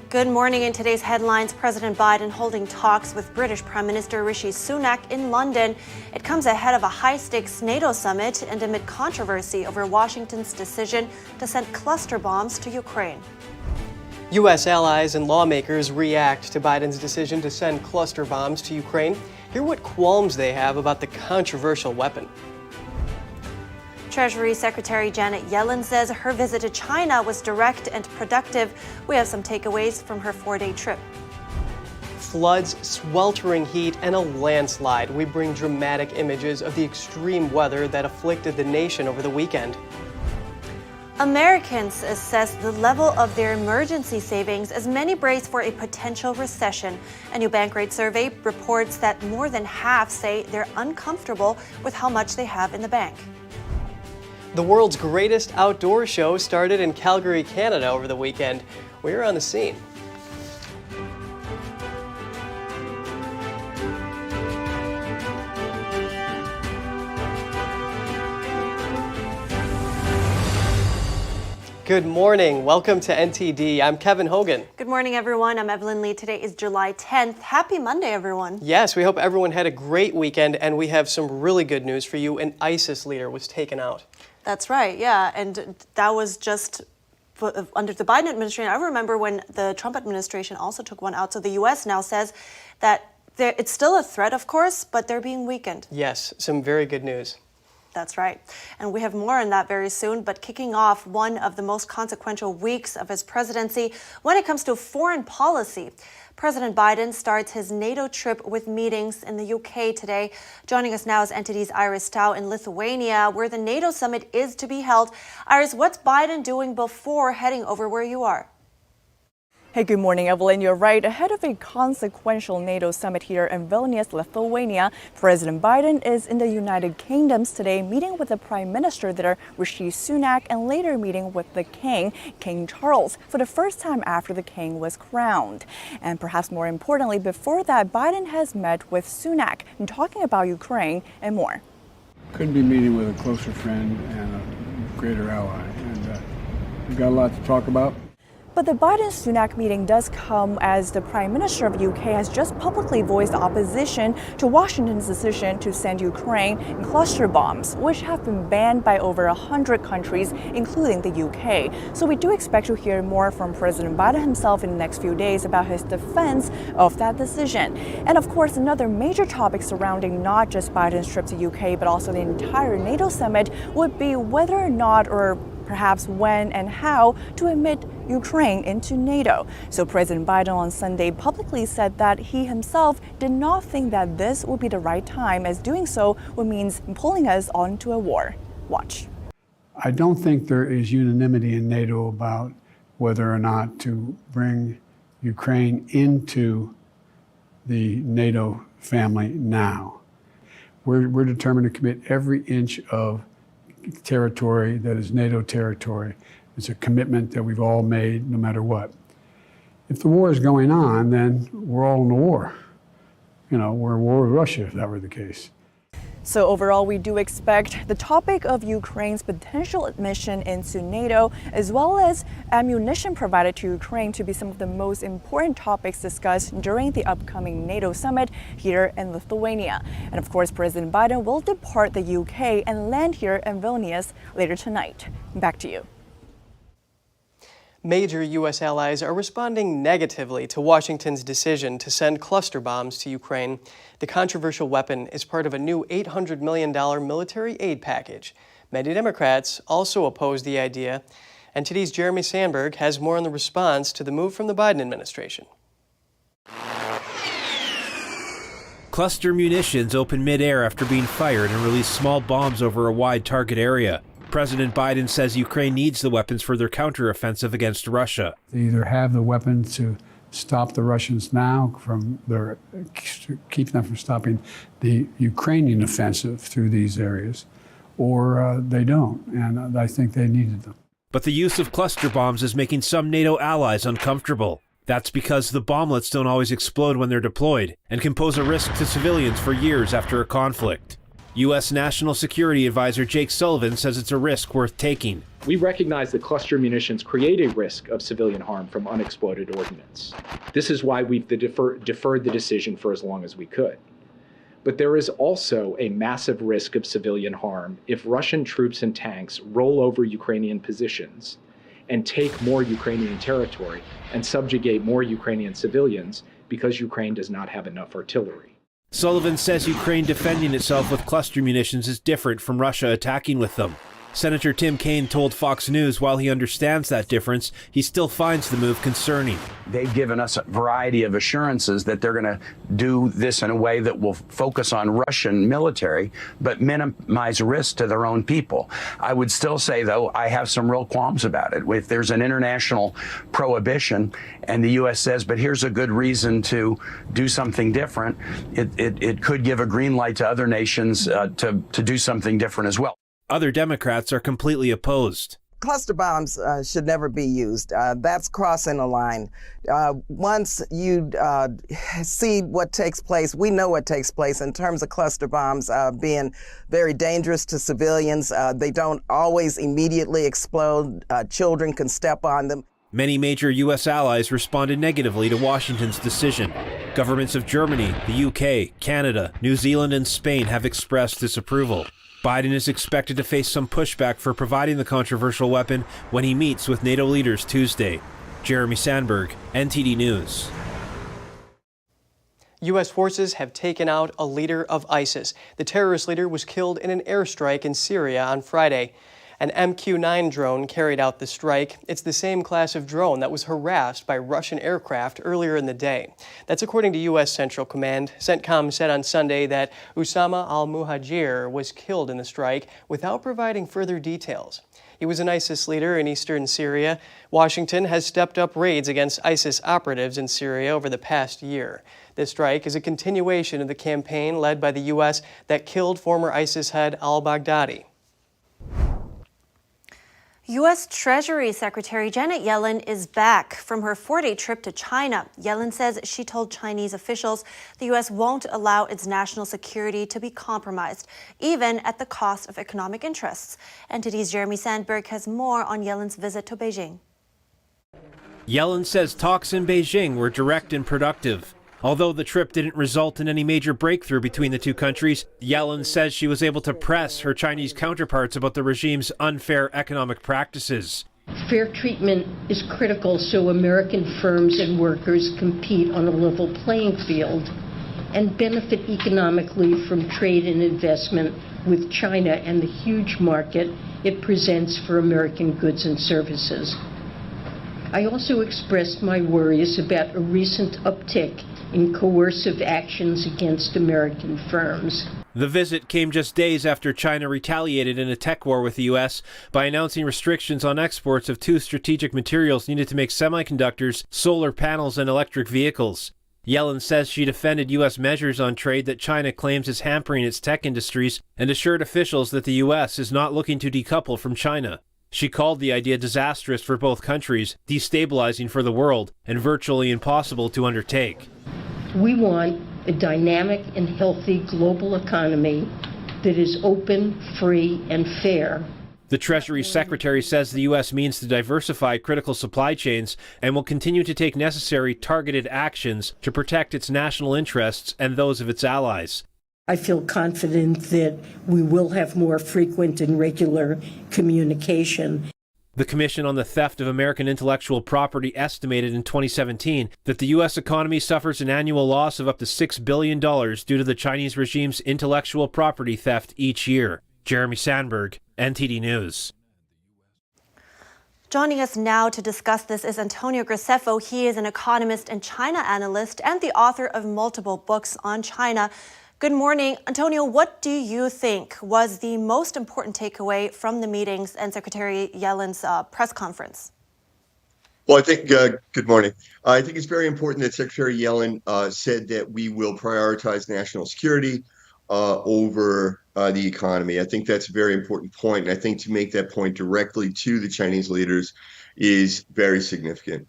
Good morning. In today's headlines, President Biden holding talks with British Prime Minister Rishi Sunak in London. It comes ahead of a high-stakes NATO summit and amid controversy over Washington's decision to send cluster bombs to Ukraine. U.S. allies and lawmakers react to Biden's decision to send cluster bombs to Ukraine. Hear what qualms they have about the controversial weapon. Treasury Secretary Janet Yellen says her visit to China was direct and productive. We have some takeaways from her 4-day trip. Floods, sweltering heat, and a landslide. We bring dramatic images of the extreme weather that afflicted the nation over the weekend. Americans assess the level of their emergency savings as many brace for a potential recession. A new Bankrate survey reports that more than half say they're uncomfortable with how much they have in the bank. The world's greatest outdoor show started in Calgary, Canada over the weekend. We were on the scene. Good morning. Welcome to NTD. I'm Kevin Hogan. Good morning, everyone. I'm Evelyn Lee. Today is July 10th. Happy Monday, everyone. Yes, we hope everyone had a great weekend, and we have some really good news for you. An ISIS leader was taken out. That's right, yeah. And that was just under the Biden administration. I remember when the Trump administration also took one out. So the U.S. now says that it's still a threat, of course, but they're being weakened. Yes, some very good news. That's right. And we have more on that very soon. But kicking off one of the most consequential weeks of his presidency when it comes to foreign policy. President Biden starts his NATO trip with meetings in the UK today. Joining us now is NTD's Iris Tao in Lithuania, where the NATO summit is to be held. Iris, what's Biden doing before heading over where you are? Hey, good morning, Evelyn. You're right. Ahead of a consequential NATO summit here in Vilnius, Lithuania, President Biden is in the United Kingdom today, meeting with the Prime Minister there, Rishi Sunak, and later meeting with the King, King Charles, for the first time after the King was crowned. And perhaps more importantly, before that, Biden has met with Sunak and talking about Ukraine and more. Couldn't be meeting with a closer friend and a greater ally, and we've got a lot to talk about. But the Biden-Sunak meeting does come as the Prime Minister of the UK has just publicly voiced opposition to Washington's decision to send Ukraine cluster bombs, which have been banned by over 100 countries, including the UK. So we do expect to hear more from President Biden himself in the next few days about his defense of that decision. And of course, another major topic surrounding not just Biden's trip to UK, but also the entire NATO summit would be whether or not, or perhaps when and how, to admit Ukraine into NATO. So President Biden on Sunday publicly said that he himself did not think that this would be the right time, as doing so would mean pulling us onto a war. Watch. I don't think there is unanimity in NATO about whether or not to bring Ukraine into the NATO family now. We're determined to commit every inch of territory that is NATO territory. It's a commitment that we've all made no matter what. If the war is going on, then we're all in a war. You know, we're in war with Russia if that were the case. So overall, we do expect the topic of Ukraine's potential admission into NATO, as well as ammunition provided to Ukraine, to be some of the most important topics discussed during the upcoming NATO summit here in Lithuania. And of course, President Biden will depart the UK and land here in Vilnius later tonight. Back to you. Major U.S. allies are responding negatively to Washington's decision to send cluster bombs to Ukraine. The controversial weapon is part of a new $800 million military aid package. Many Democrats also oppose the idea. NTD's Jeremy Sandberg has more on the response to the move from the Biden administration. Cluster munitions open midair after being fired and release small bombs over a wide target area. President Biden says Ukraine needs the weapons for their counteroffensive against Russia. They either have the weapons to stop the Russians now, keep them from stopping the Ukrainian offensive through these areas, or they don't, and I think they needed them. But the use of cluster bombs is making some NATO allies uncomfortable. That's because the bomblets don't always explode when they're deployed and can pose a risk to civilians for years after a conflict. U.S. National Security Advisor Jake Sullivan says it's a risk worth taking. We recognize that cluster munitions create a risk of civilian harm from unexploded ordnance. This is why we've deferred the decision for as long as we could. But there is also a massive risk of civilian harm if Russian troops and tanks roll over Ukrainian positions and take more Ukrainian territory and subjugate more Ukrainian civilians because Ukraine does not have enough artillery. Sullivan says Ukraine defending itself with cluster munitions is different from Russia attacking with them. Senator Tim Kaine told Fox News while he understands that difference, he still finds the move concerning. They've given us a variety of assurances that they're going to do this in a way that will focus on Russian military, but minimize risk to their own people. I would still say, though, I have some real qualms about it. If there's an international prohibition and the U.S. says, but here's a good reason to do something different, it could give a green light to other nations to do something different as well. Other Democrats are completely opposed. Cluster bombs should never be used. That's crossing a line. Once you see what takes place, we know what takes place in terms of cluster bombs being very dangerous to civilians. They don't always immediately explode. Children can step on them. Many major U.S. allies responded negatively to Washington's decision. Governments of Germany, the UK, Canada, New Zealand, and Spain have expressed disapproval. Biden is expected to face some pushback for providing the controversial weapon when he meets with NATO leaders Tuesday. Jeremy Sandberg, NTD News. U.S. forces have taken out a leader of ISIS. The terrorist leader was killed in an airstrike in Syria on Friday. An MQ-9 drone carried out the strike. It's the same class of drone that was harassed by Russian aircraft earlier in the day. That's according to U.S. Central Command. CENTCOM said on Sunday that Usama al-Muhajir was killed in the strike without providing further details. He was an ISIS leader in eastern Syria. Washington has stepped up raids against ISIS operatives in Syria over the past year. This strike is a continuation of the campaign led by the U.S. that killed former ISIS head al-Baghdadi. U.S. Treasury Secretary Janet Yellen is back from her 4-day trip to China. Yellen says she told Chinese officials the U.S. won't allow its national security to be compromised, even at the cost of economic interests. NTD's Jeremy Sandberg has more on Yellen's visit to Beijing. Yellen says talks in Beijing were direct and productive. Although the trip didn't result in any major breakthrough between the two countries, Yellen says she was able to press her Chinese counterparts about the regime's unfair economic practices. Fair treatment is critical so American firms and workers compete on a level playing field and benefit economically from trade and investment with China and the huge market it presents for American goods and services. I also expressed my worries about a recent uptick in coercive actions against American firms. The visit came just days after China retaliated in a tech war with the U.S. by announcing restrictions on exports of 2 strategic materials needed to make semiconductors, solar panels, and electric vehicles. Yellen says she defended U.S. measures on trade that China claims is hampering its tech industries and assured officials that the U.S. is not looking to decouple from China. She called the idea disastrous for both countries, destabilizing for the world, and virtually impossible to undertake. We want a dynamic and healthy global economy that is open, free, and fair. The Treasury Secretary says the U.S. means to diversify critical supply chains and will continue to take necessary targeted actions to protect its national interests and those of its allies. I feel confident that we will have more frequent and regular communication. The Commission on the Theft of American Intellectual Property estimated in 2017 that the U.S. economy suffers an annual loss of up to $6 billion due to the Chinese regime's intellectual property theft each year. Jeremy Sandberg, NTD News. Joining us now to discuss this is Antonio Graceffo. He is an economist and China analyst and the author of multiple books on China. Good morning. Antonio, what do you think was the most important takeaway from the meetings and Secretary Yellen's press conference? Well, I think, good morning. I think it's very important that Secretary Yellen said that we will prioritize national security over the economy. I think that's a very important point. And I think to make that point directly to the Chinese leaders is very significant.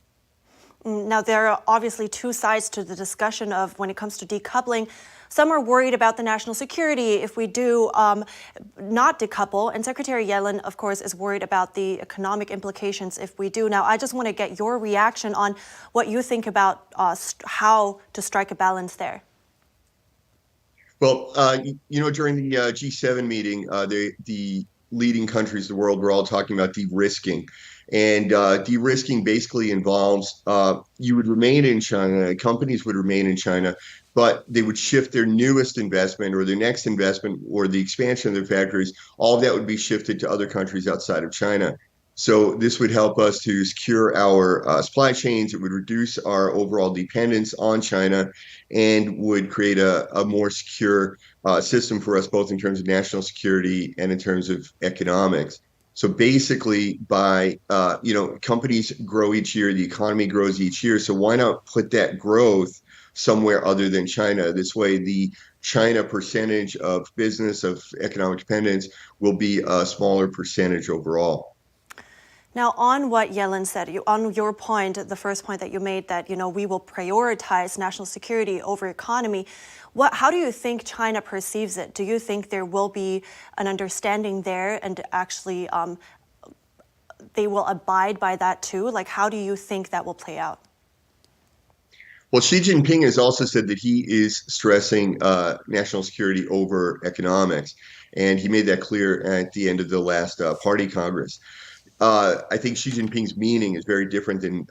Now, there are obviously 2 sides to the discussion of when it comes to decoupling. Some are worried about the national security if we do not decouple. And Secretary Yellen, of course, is worried about the economic implications if we do. Now, I just want to get your reaction on what you think about how to strike a balance there. Well, during the G7 meeting, the leading countries of the world were all talking about de-risking. And de-risking basically involves you would remain in China, companies would remain in China, but they would shift their newest investment or their next investment or the expansion of their factories. All of that would be shifted to other countries outside of China. So this would help us to secure our supply chains. It would reduce our overall dependence on China and would create a more secure system for us, both in terms of national security and in terms of economics. So basically, by companies grow each year, the economy grows each year. So why not put that growth somewhere other than China? This way, the China percentage of business, of economic dependence, will be a smaller percentage overall. Now, on what Yellen said, on your point, the first point that you made that, we will prioritize national security over economy. How do you think China perceives it? Do you think there will be an understanding there and actually they will abide by that too? Like, how do you think that will play out? Well, Xi Jinping has also said that he is stressing national security over economics. And he made that clear at the end of the last Party Congress. I think Xi Jinping's meaning is very different than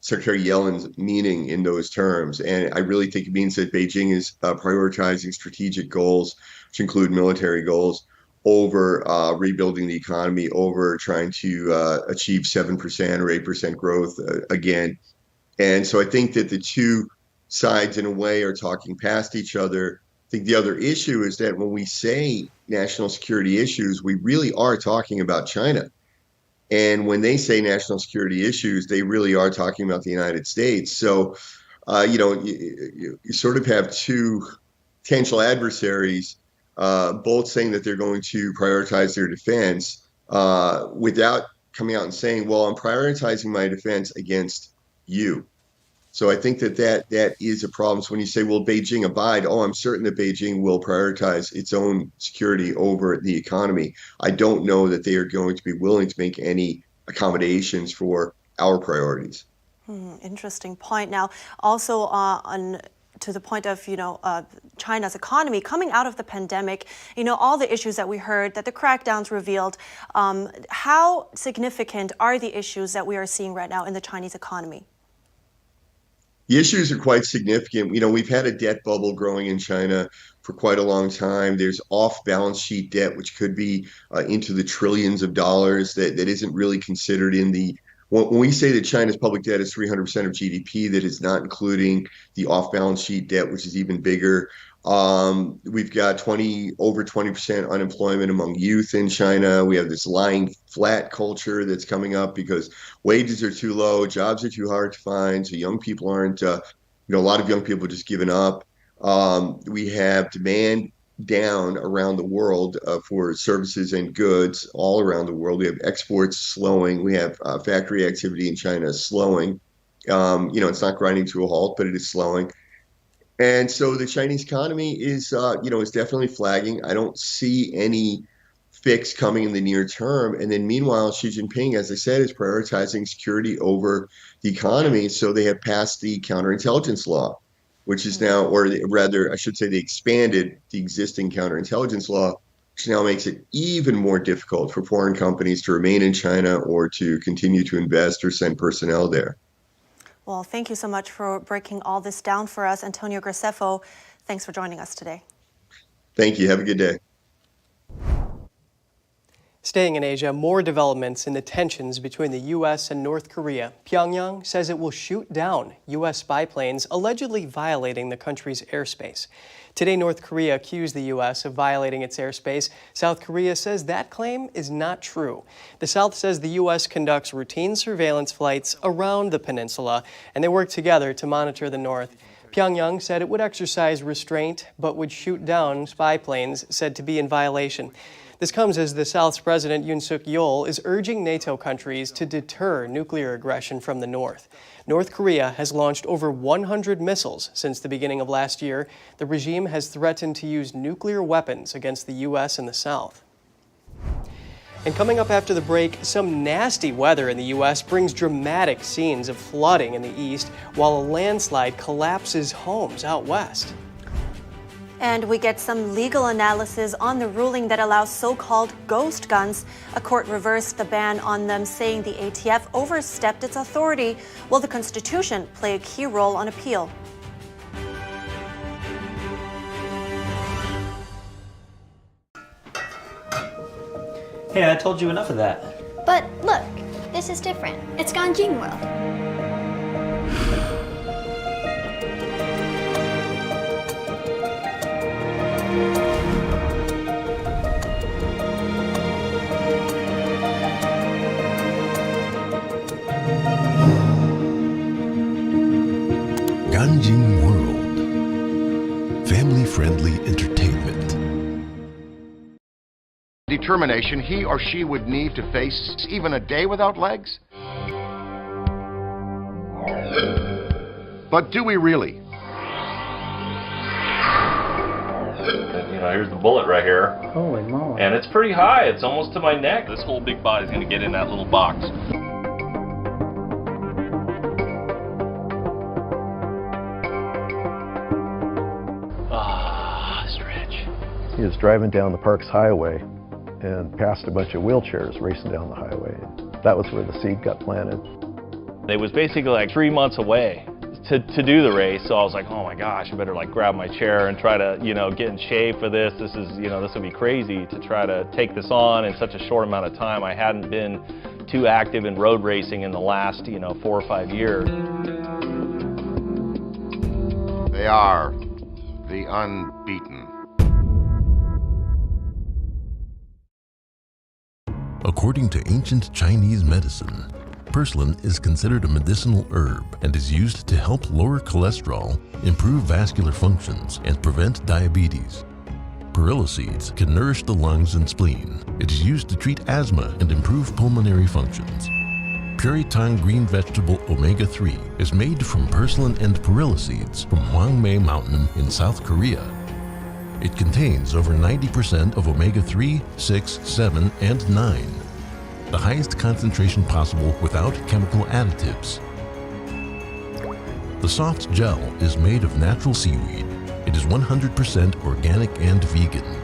Secretary Yellen's meaning in those terms. And I really think it means that Beijing is prioritizing strategic goals, which include military goals, over rebuilding the economy, over trying to achieve 7% or 8% growth again. And so I think that the two sides, in a way, are talking past each other. I think the other issue is that when we say national security issues, we really are talking about China. And when they say national security issues, they really are talking about the United States. So, you sort of have two potential adversaries, both saying that they're going to prioritize their defense without coming out and saying, well, I'm prioritizing my defense against you. So I think that is a problem. So when you say, will Beijing abide? Oh, I'm certain that Beijing will prioritize its own security over the economy. I don't know that they are going to be willing to make any accommodations for our priorities. Interesting point. Now, also to the point of, China's economy coming out of the pandemic, all the issues that we heard, that the crackdowns revealed, how significant are the issues that we are seeing right now in the Chinese economy? The issues are quite significant. We've had a debt bubble growing in China for quite a long time. There's off-balance sheet debt, which could be into the trillions of dollars that isn't really considered in the. When we say that China's public debt is 300% of GDP, that is not including the off-balance sheet debt, which is even bigger. We've got over 20% unemployment among youth in China. We have this lying flat culture that's coming up because wages are too low, jobs are too hard to find. So young people aren't, a lot of young people just given up. We have demand down around the world for services and goods all around the world. We have exports slowing. We have factory activity in China slowing. It's not grinding to a halt, but it is slowing. And so the Chinese economy is definitely flagging. I don't see any fix coming in the near term. And then meanwhile, Xi Jinping, as I said, is prioritizing security over the economy. So they have passed the counterintelligence law, which is now, or rather, I should say they expanded the existing counterintelligence law, which now makes it even more difficult for foreign companies to remain in China or to continue to invest or send personnel there. Well, thank you so much for breaking all this down for us. Antonio Graceffo, thanks for joining us today. Thank you. Have a good day. Staying in Asia, more developments in the tensions between the U.S. and North Korea. Pyongyang says it will shoot down U.S. spy planes allegedly violating the country's airspace. Today, North Korea accused the U.S. of violating its airspace. South Korea says that claim is not true. The South says the U.S. conducts routine surveillance flights around the peninsula, and they work together to monitor the North. Pyongyang said it would exercise restraint, but would shoot down spy planes said to be in violation. This comes as the South's President Yoon Suk-yeol is urging NATO countries to deter nuclear aggression from the North. North Korea has launched over 100 missiles since the beginning of last year. The regime has threatened to use nuclear weapons against the U.S. and the South. And coming up after the break, some nasty weather in the U.S. brings dramatic scenes of flooding in the east, while a landslide collapses homes out west. And we get some legal analysis on the ruling that allows so-called ghost guns. A court reversed the ban on them, saying the ATF overstepped its authority. Will the Constitution play a key role on appeal? Hey, I told you enough of that. But look, this is different. It's gone well. Ganjing World. Family-friendly entertainment. Determination he or she would need to face even a day without legs? But do we really? You know, here's the bullet right here. Holy moly. And it's pretty high. It's almost to my neck. This whole big body's going to get in that little box. Stretch. He was driving down the Parks Highway and passed a bunch of wheelchairs racing down the highway. That was where the seed got planted. It was basically like 3 months away to do the race, so I was like, oh my gosh, I better like grab my chair and try to, get in shape for this. This is, this would be crazy to try to take this on in such a short amount of time. I hadn't been too active in road racing in the last, 4 or 5 years. They are the unbeaten. According to ancient Chinese medicine, purslane is considered a medicinal herb and is used to help lower cholesterol, improve vascular functions, and prevent diabetes. Perilla seeds can nourish the lungs and spleen. It is used to treat asthma and improve pulmonary functions. Puritang green vegetable omega-3 is made from purslane and perilla seeds from Hwangmae Mountain in South Korea. It contains over 90% of omega-3, 6, 7, and 9. The highest concentration possible without chemical additives. The soft gel is made of natural seaweed. It is 100% organic and vegan.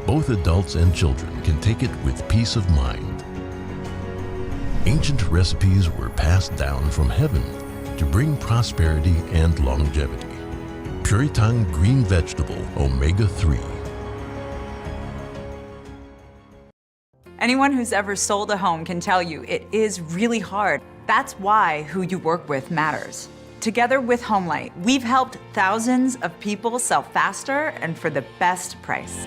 Both adults and children can take it with peace of mind. Ancient recipes were passed down from heaven to bring prosperity and longevity. Puritang green vegetable omega-3. Anyone who's ever sold a home can tell you it is really hard. That's why who you work with matters. Together with Homelight, we've helped thousands of people sell faster and for the best price.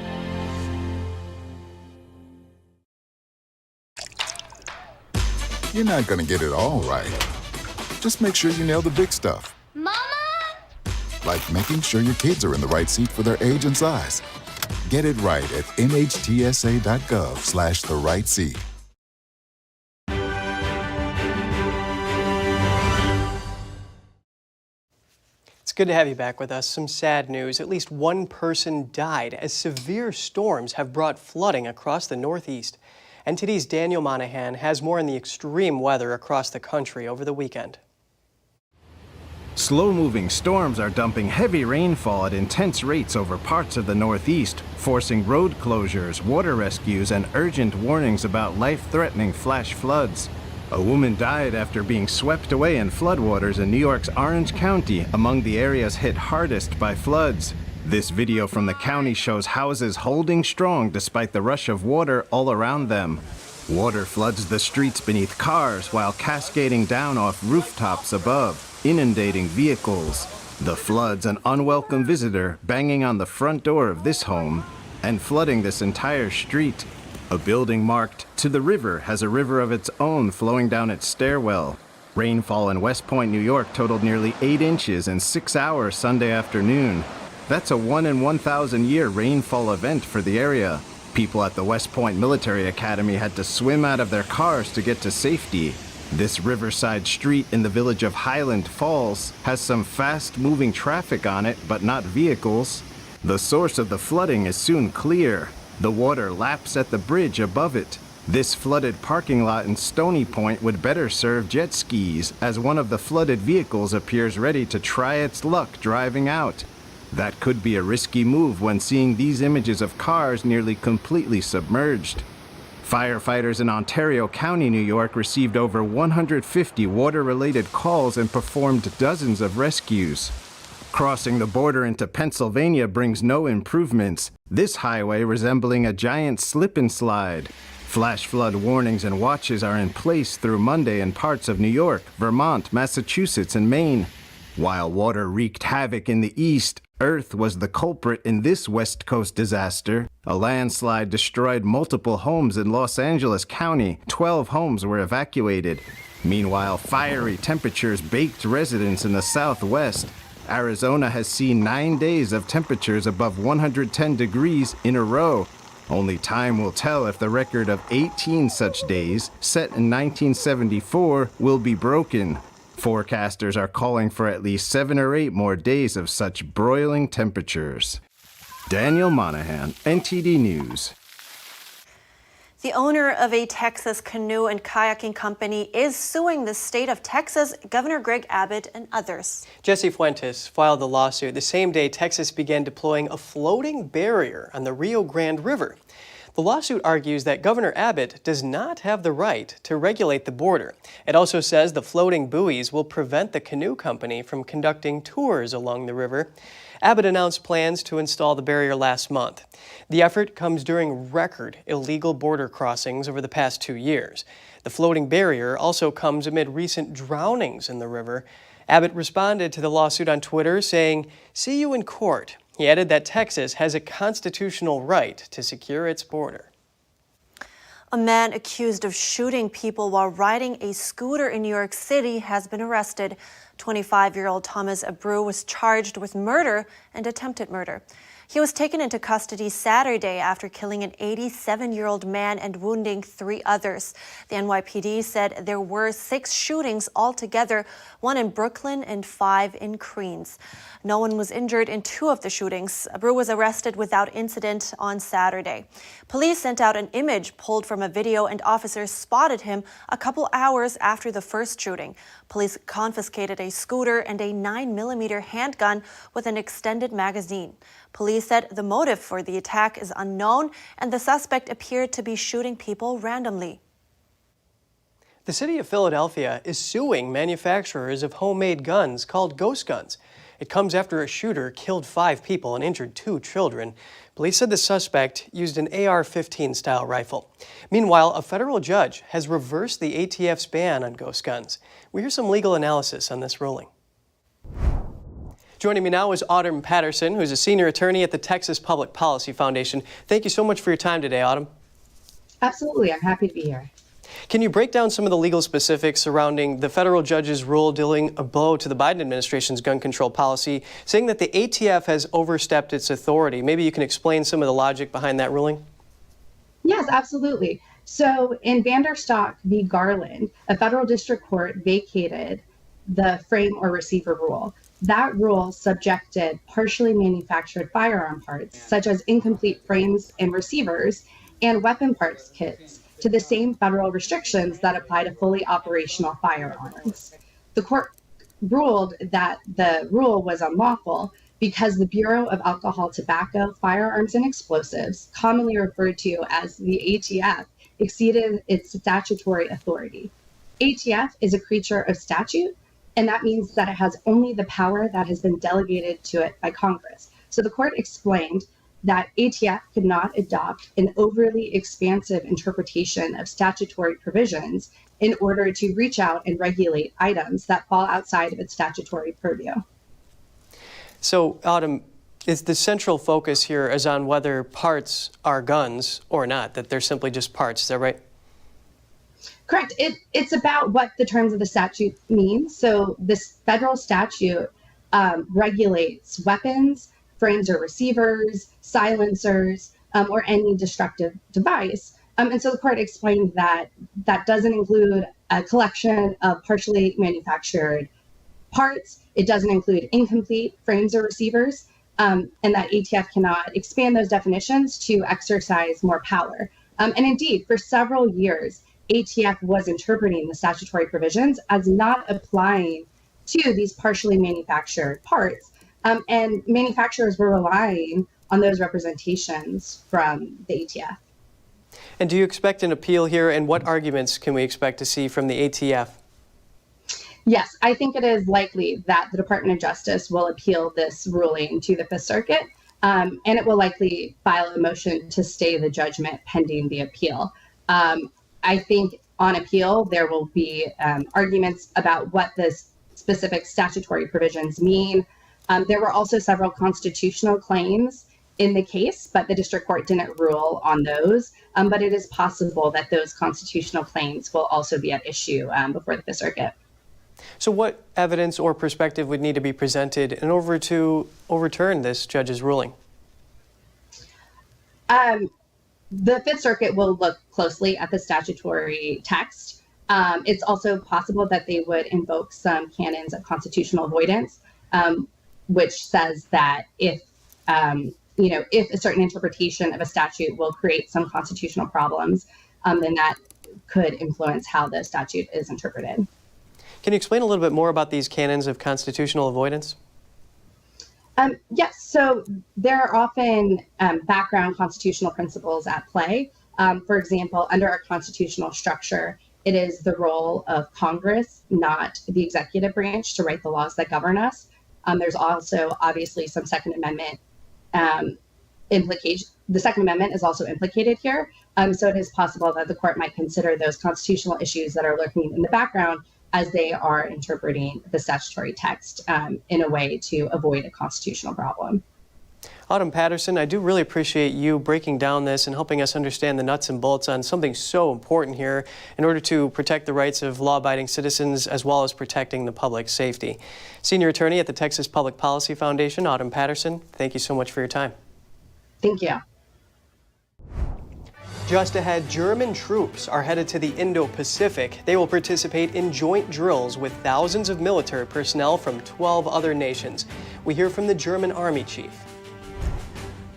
You're not gonna get it all right. Just make sure you nail the big stuff. Mama! Like making sure your kids are in the right seat for their age and size. Get it right at nhtsa.gov/therightseat. It's good to have you back with us. Some sad news. At least one person died as severe storms have brought flooding across the Northeast. NTD's Daniel Monahan has more on the extreme weather across the country over the weekend. Slow-moving storms are dumping heavy rainfall at intense rates over parts of the Northeast, forcing road closures, water rescues, and urgent warnings about life-threatening flash floods. A woman died after being swept away in floodwaters in New York's Orange County, among the areas hit hardest by floods. This video from the county shows houses holding strong despite the rush of water all around them. Water floods the streets beneath cars while cascading down off rooftops above, inundating vehicles. The flood's an unwelcome visitor banging on the front door of this home and flooding this entire street. A building marked "To the River" has a river of its own flowing down its stairwell. Rainfall in West Point, New York totaled nearly 8 inches in 6 hours Sunday afternoon. That's a 1 in 1,000 year rainfall event for the area. People at the West Point Military Academy had to swim out of their cars to get to safety. This riverside street in the village of Highland Falls has some fast-moving traffic on it, but not vehicles. The source of the flooding is soon clear. The water laps at the bridge above it. This flooded parking lot in Stony Point would better serve jet skis, as one of the flooded vehicles appears ready to try its luck driving out. That could be a risky move when seeing these images of cars nearly completely submerged. Firefighters in Ontario County, New York received over 150 water-related calls and performed dozens of rescues. Crossing the border into Pennsylvania brings no improvements, this highway resembling a giant slip and slide. Flash flood warnings and watches are in place through Monday in parts of New York, Vermont, Massachusetts, and Maine. While water wreaked havoc in the east, earth was the culprit in this West Coast disaster. A landslide destroyed multiple homes in Los Angeles County. 12 homes were evacuated. Meanwhile, fiery temperatures baked residents in the Southwest. Arizona has seen 9 days of temperatures above 110 degrees in a row. Only time will tell if the record of 18 such days, set in 1974, will be broken. Forecasters are calling for at least 7 or 8 more days of such broiling temperatures. Daniel Monahan, NTD News. The owner of a Texas canoe and kayaking company is suing the state of Texas, Governor Greg Abbott, and others. Jesse Fuentes filed the lawsuit the same day Texas began deploying a floating barrier on the Rio Grande River. The lawsuit argues that Governor Abbott does not have the right to regulate the border. It also says the floating buoys will prevent the canoe company from conducting tours along the river. Abbott announced plans to install the barrier last month. The effort comes during record illegal border crossings over the past 2 years. The floating barrier also comes amid recent drownings in the river. Abbott responded to the lawsuit on Twitter, saying, "See you in court." He added that Texas has a constitutional right to secure its border. A man accused of shooting people while riding a scooter in New York City has been arrested. 25-year-old Thomas Abreu was charged with murder and attempted murder. He was taken into custody Saturday after killing an 87-year-old man and wounding 3 others. The NYPD said there were 6 shootings altogether, 1 in Brooklyn and 5 in Queens. No one was injured in 2 of the shootings. Abreu was arrested without incident on Saturday. Police sent out an image pulled from a video, and officers spotted him a couple hours after the first shooting. Police confiscated a scooter and a 9mm handgun with an extended magazine. Police said the motive for the attack is unknown, and the suspect appeared to be shooting people randomly. The city of Philadelphia is suing manufacturers of homemade guns called ghost guns. It comes after a shooter killed 5 people and injured 2 children. Police said the suspect used an AR-15 style rifle. Meanwhile, a federal judge has reversed the ATF's ban on ghost guns. We hear some legal analysis on this ruling. Joining me now is Autumn Patterson, who's a senior attorney at the Texas Public Policy Foundation. Thank you so much for your time today, Autumn. Absolutely. I'm happy to be here. Can you break down some of the legal specifics surrounding the federal judge's rule dealing a blow to the Biden administration's gun control policy, saying that the ATF has overstepped its authority? Maybe you can explain some of the logic behind that ruling? Yes, absolutely. So in Vanderstock v. Garland, a federal district court vacated the frame or receiver rule. That rule subjected partially manufactured firearm parts, such as incomplete frames and receivers, and weapon parts kits, to the same federal restrictions that apply to fully operational firearms. The court ruled that the rule was unlawful because the Bureau of Alcohol, Tobacco, Firearms, and Explosives, commonly referred to as the ATF, exceeded its statutory authority. ATF is a creature of statute, and that means that it has only the power that has been delegated to it by Congress. So the court explained that ATF could not adopt an overly expansive interpretation of statutory provisions in order to reach out and regulate items that fall outside of its statutory purview. So, Autumn, is the central focus here is on whether parts are guns or not, that they're simply just parts, is that right? Correct. It's about what the terms of the statute mean. So this federal statute regulates weapons, frames or receivers, silencers, or any destructive device. And so the court explained that that doesn't include a collection of partially manufactured parts. It doesn't include incomplete frames or receivers, and that ATF cannot expand those definitions to exercise more power. And indeed, for several years, ATF was interpreting the statutory provisions as not applying to these partially manufactured parts, and manufacturers were relying on those representations from the ATF. And do you expect an appeal here, and what arguments can we expect to see from the ATF? Yes, I think it is likely that the Department of Justice will appeal this ruling to the Fifth Circuit, and it will likely file a motion to stay the judgment pending the appeal. I think on appeal, there will be arguments about what the specific statutory provisions mean. There were also several constitutional claims in the case, but the district court didn't rule on those. But it is possible that those constitutional claims will also be at issue before the Fifth Circuit. So what evidence or perspective would need to be presented in order to overturn this judge's ruling? The Fifth Circuit will look closely at the statutory text. It's also possible that they would invoke some canons of constitutional avoidance, which says that if a certain interpretation of a statute will create some constitutional problems, then that could influence how the statute is interpreted. Can you explain a little bit more about these canons of constitutional avoidance? Yes, so there are often background constitutional principles at play. For example, under our constitutional structure, it is the role of Congress, not the executive branch, to write the laws that govern us. There's also obviously some Second Amendment implication. The Second Amendment is also implicated here. So it is possible that the court might consider those constitutional issues that are lurking in the background as they are interpreting the statutory text in a way to avoid a constitutional problem. Autumn Patterson, I do really appreciate you breaking down this and helping us understand the nuts and bolts on something so important here in order to protect the rights of law-abiding citizens as well as protecting the public safety. Senior attorney at the Texas Public Policy Foundation, Autumn Patterson, thank you so much for your time. Thank you. Just ahead, German troops are headed to the Indo-Pacific. They will participate in joint drills with thousands of military personnel from 12 other nations. We hear from the German Army chief.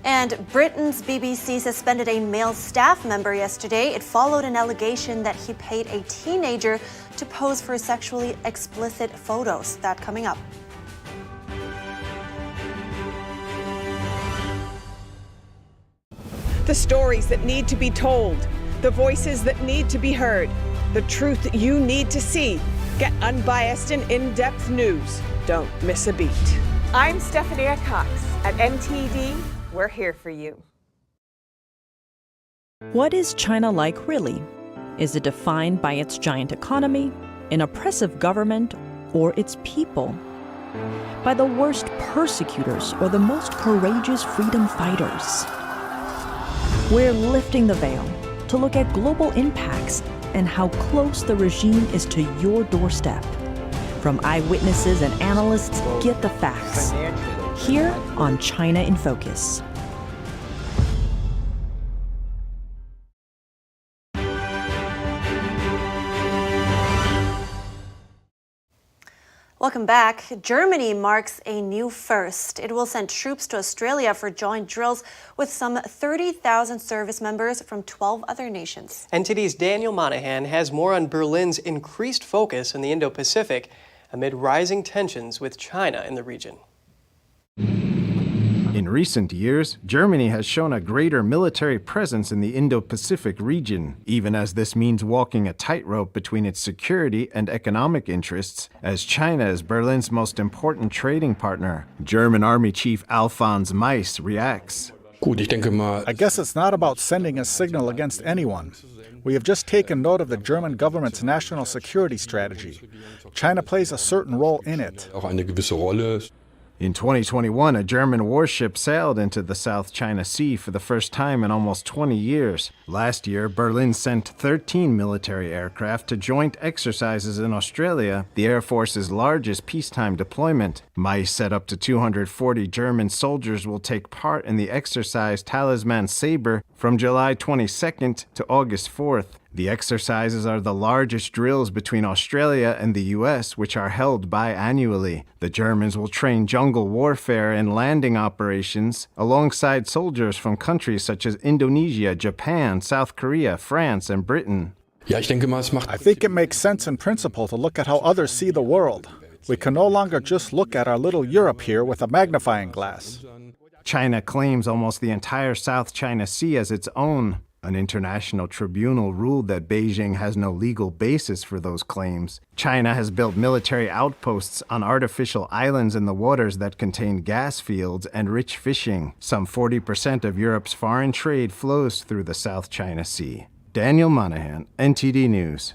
And Britain's BBC suspended a male staff member yesterday. It followed an allegation that he paid a teenager to pose for sexually explicit photos. That coming up. The stories that need to be told, the voices that need to be heard, the truth that you need to see. Get unbiased and in-depth news. Don't miss a beat. I'm Stephanie Cox. At NTD, we're here for you. What is China like really? Is it defined by its giant economy, an oppressive government, or its people? By the worst persecutors or the most courageous freedom fighters? We're lifting the veil to look at global impacts and how close the regime is to your doorstep. From eyewitnesses and analysts, get the facts. Here on China in Focus. Welcome back. Germany marks a new first. It will send troops to Australia for joint drills with some 30,000 service members from 12 other nations. NTD's Daniel Monahan has more on Berlin's increased focus in the Indo-Pacific amid rising tensions with China in the region. In recent years, Germany has shown a greater military presence in the Indo-Pacific region, even as this means walking a tightrope between its security and economic interests, as China is Berlin's most important trading partner. German Army Chief Alfons Meis reacts. I guess it's not about sending a signal against anyone. We have just taken note of the German government's national security strategy. China plays a certain role in it. In 2021, a German warship sailed into the South China Sea for the first time in almost 20 years. Last year, Berlin sent 13 military aircraft to joint exercises in Australia, the Air Force's largest peacetime deployment. MICE said up to 240 German soldiers will take part in the exercise Talisman Sabre from July 22nd to August 4th. The exercises are the largest drills between Australia and the US, which are held biannually. The Germans will train jungle warfare and landing operations alongside soldiers from countries such as Indonesia, Japan, South Korea, France, and Britain. I think it makes sense in principle to look at how others see the world. We can no longer just look at our little Europe here with a magnifying glass. China claims almost the entire South China Sea as its own. An international tribunal ruled that Beijing has no legal basis for those claims. China has built military outposts on artificial islands in the waters that contain gas fields and rich fishing. Some 40% of Europe's foreign trade flows through the South China Sea. Daniel Monahan, NTD News.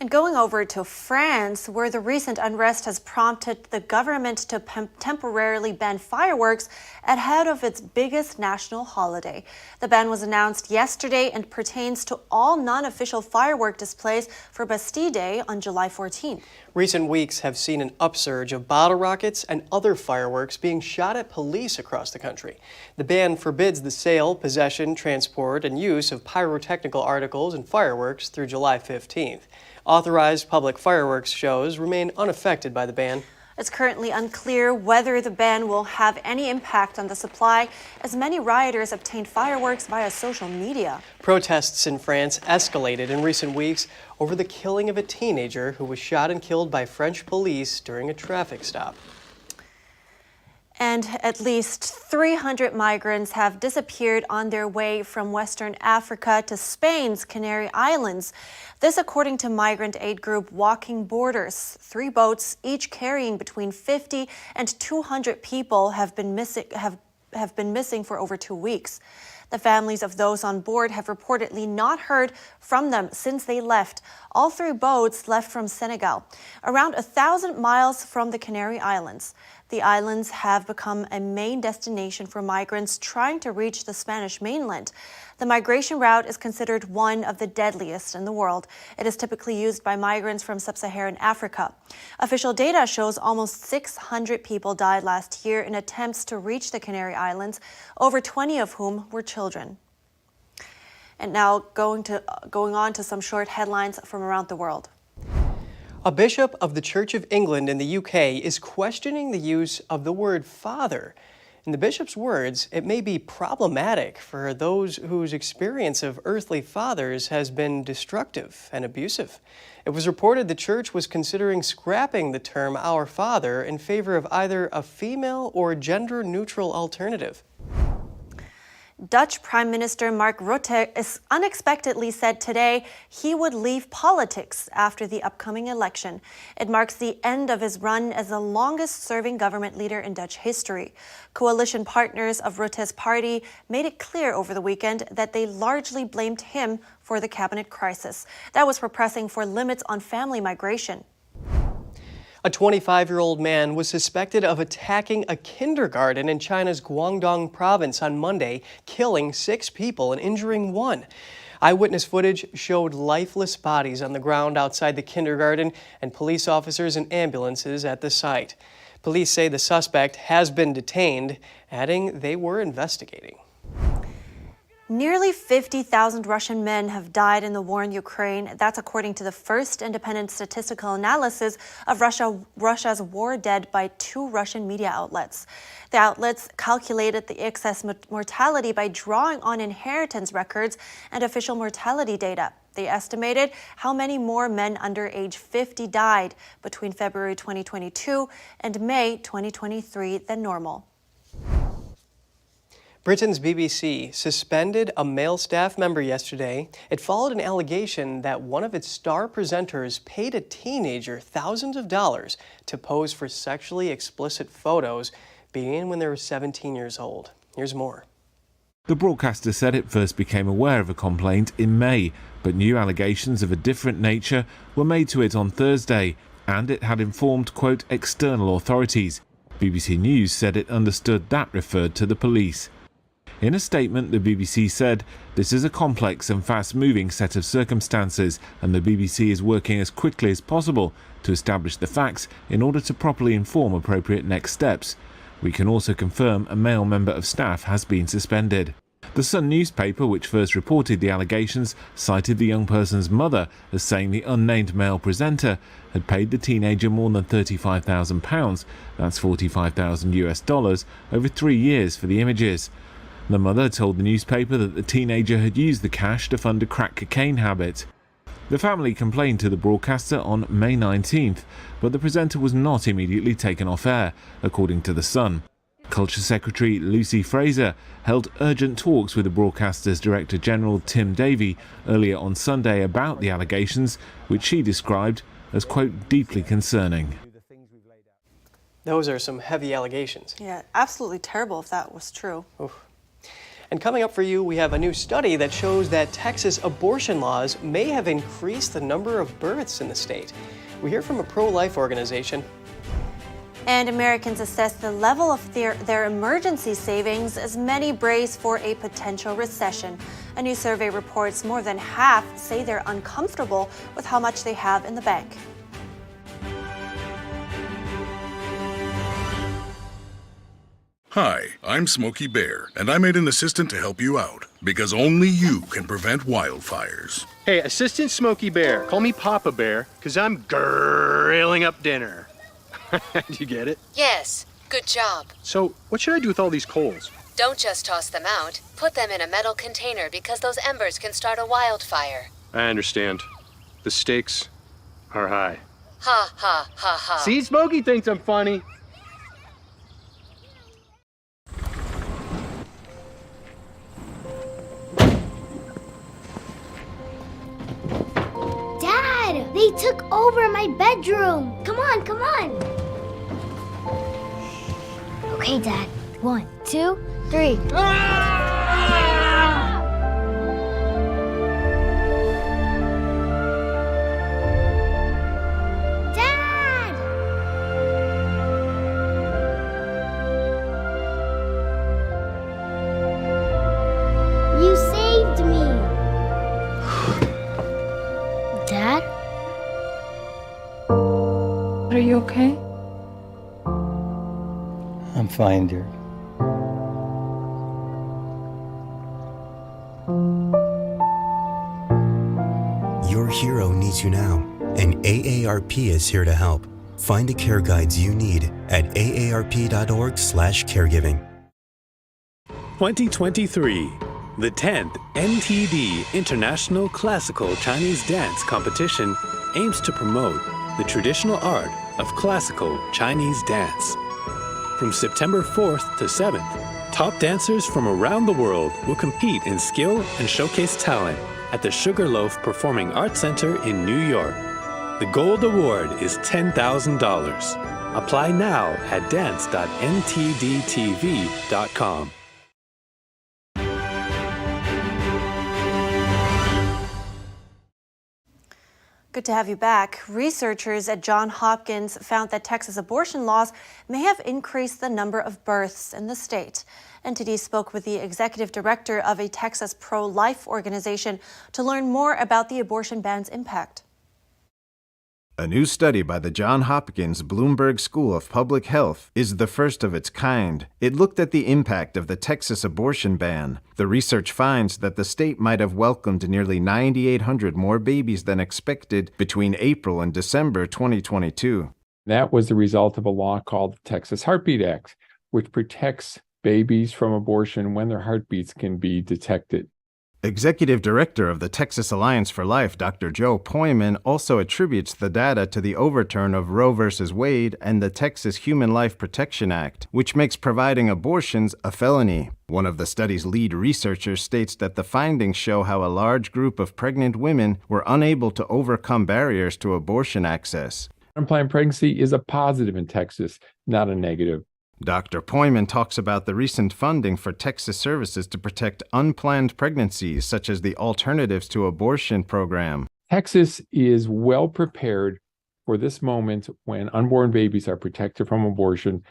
And going over to France, where the recent unrest has prompted the government to temporarily ban fireworks ahead of its biggest national holiday. The ban was announced yesterday and pertains to all non-official firework displays for Bastille Day on July 14th. Recent weeks have seen an upsurge of bottle rockets and other fireworks being shot at police across the country. The ban forbids the sale, possession, transport, and use of pyrotechnical articles and fireworks through July 15th. Authorized public fireworks shows remain unaffected by the ban. It's currently unclear whether the ban will have any impact on the supply, as many rioters obtained fireworks via social media. Protests in France escalated in recent weeks over the killing of a teenager who was shot and killed by French police during a traffic stop. And at least 300 migrants have disappeared on their way from Western Africa to Spain's Canary Islands. This according to migrant aid group Walking Borders. 3 boats, each carrying between 50 and 200 people, have been missing for over 2 weeks. The families of those on board have reportedly not heard from them since they left. All 3 boats left from Senegal, around 1,000 miles from the Canary Islands. The islands have become a main destination for migrants trying to reach the Spanish mainland. The migration route is considered one of the deadliest in the world. It is typically used by migrants from sub-Saharan Africa. Official data shows almost 600 people died last year in attempts to reach the Canary Islands, over 20 of whom were children. And now going on to some short headlines from around the world. A bishop of the Church of England in the UK is questioning the use of the word father. In the bishop's words, it may be problematic for those whose experience of earthly fathers has been destructive and abusive. It was reported the church was considering scrapping the term Our Father in favor of either a female or gender-neutral alternative. Dutch Prime Minister Mark Rutte unexpectedly said today he would leave politics after the upcoming election. It marks the end of his run as the longest-serving government leader in Dutch history. Coalition partners of Rutte's party made it clear over the weekend that they largely blamed him for the cabinet crisis. That was for pressing for limits on family migration. A 25-year-old man was suspected of attacking a kindergarten in China's Guangdong province on Monday, killing 6 people and injuring 1. Eyewitness footage showed lifeless bodies on the ground outside the kindergarten and police officers and ambulances at the site. Police say the suspect has been detained, adding they were investigating. Nearly 50,000 Russian men have died in the war in Ukraine. That's according to the first independent statistical analysis of Russia's war dead by 2 Russian media outlets. The outlets calculated the excess mortality by drawing on inheritance records and official mortality data. They estimated how many more men under age 50 died between February 2022 and May 2023 than normal. Britain's BBC suspended a male staff member yesterday. It followed an allegation that one of its star presenters paid a teenager thousands of dollars to pose for sexually explicit photos, beginning when they were 17 years old. Here's more. The broadcaster said it first became aware of a complaint in May, but new allegations of a different nature were made to it on Thursday. and it had informed, quote, external authorities. BBC News said it understood that referred to the police. In a statement, the BBC said, "This is a complex and fast-moving set of circumstances, and the BBC is working as quickly as possible to establish the facts in order to properly inform appropriate next steps. We can also confirm a male member of staff has been suspended." The Sun newspaper, which first reported the allegations, cited the young person's mother as saying the unnamed male presenter had paid the teenager more than £35,000, that's $45,000 over 3 years for the images. The mother told the newspaper that the teenager had used the cash to fund a crack cocaine habit. The family complained to the broadcaster on May 19th, but the presenter was not immediately taken off air, according to The Sun. Culture Secretary Lucy Fraser held urgent talks with the broadcaster's Director General Tim Davie earlier on Sunday about the allegations, which she described as, quote, deeply concerning. Those are some heavy allegations. Yeah, absolutely terrible if that was true. Oof. And coming up for you, we have a new study that shows that Texas abortion laws may have increased the number of births in the state. We hear from a pro-life organization. And Americans assess the level of their emergency savings as many brace for a potential recession. A new survey reports more than half say they're uncomfortable with how much they have in the bank. Hi, I'm Smokey Bear, and I made an assistant to help you out, because only you can prevent wildfires. Hey, Assistant Smokey Bear, call me Papa Bear, because I'm grilling up dinner. Do you get it? Yes, good job. So, what should I do with all these coals? Don't just toss them out. Put them in a metal container because those embers can start a wildfire. I understand. The stakes are high. Ha ha ha ha. See, Smokey thinks I'm funny. Dad, they took over my bedroom. Come on, come on. Okay, Dad. 1, 2, 3. Dad! You saved me. Dad? Are you okay? I'm fine, dear. Your hero needs you now, and AARP is here to help. Find the care guides you need at aarp.org/caregiving. 2023, the 10th NTD International Classical Chinese Dance Competition aims to promote the traditional art of classical Chinese dance. From September 4th to 7th, top dancers from around the world will compete in skill and showcase talent at the Sugarloaf Performing Arts Center in New York. The Gold Award is $10,000. Apply now at dance.ntdtv.com. Good to have you back. Researchers at Johns Hopkins found that Texas abortion laws may have increased the number of births in the state. NTD spoke with the executive director of a Texas pro-life organization to learn more about the abortion ban's impact. A new study by the Johns Hopkins Bloomberg School of Public Health is the first of its kind. It looked at the impact of the Texas abortion ban. The research finds that the state might have welcomed nearly 9,800 more babies than expected between April and December 2022. That was the result of a law called the Texas Heartbeat Act, which protects babies from abortion when their heartbeats can be detected. Executive Director of the Texas Alliance for Life, Dr. Joe Poyman, also attributes the data to the overturn of Roe v. Wade and the Texas Human Life Protection Act, which makes providing abortions a felony. One of the study's lead researchers states that the findings show how a large group of pregnant women were unable to overcome barriers to abortion access. Unplanned pregnancy is a positive in Texas, not a negative. Dr. Poyman talks about the recent funding for Texas services to protect unplanned pregnancies, such as the Alternatives to Abortion program. Texas is well prepared for this moment when unborn babies are protected from abortion.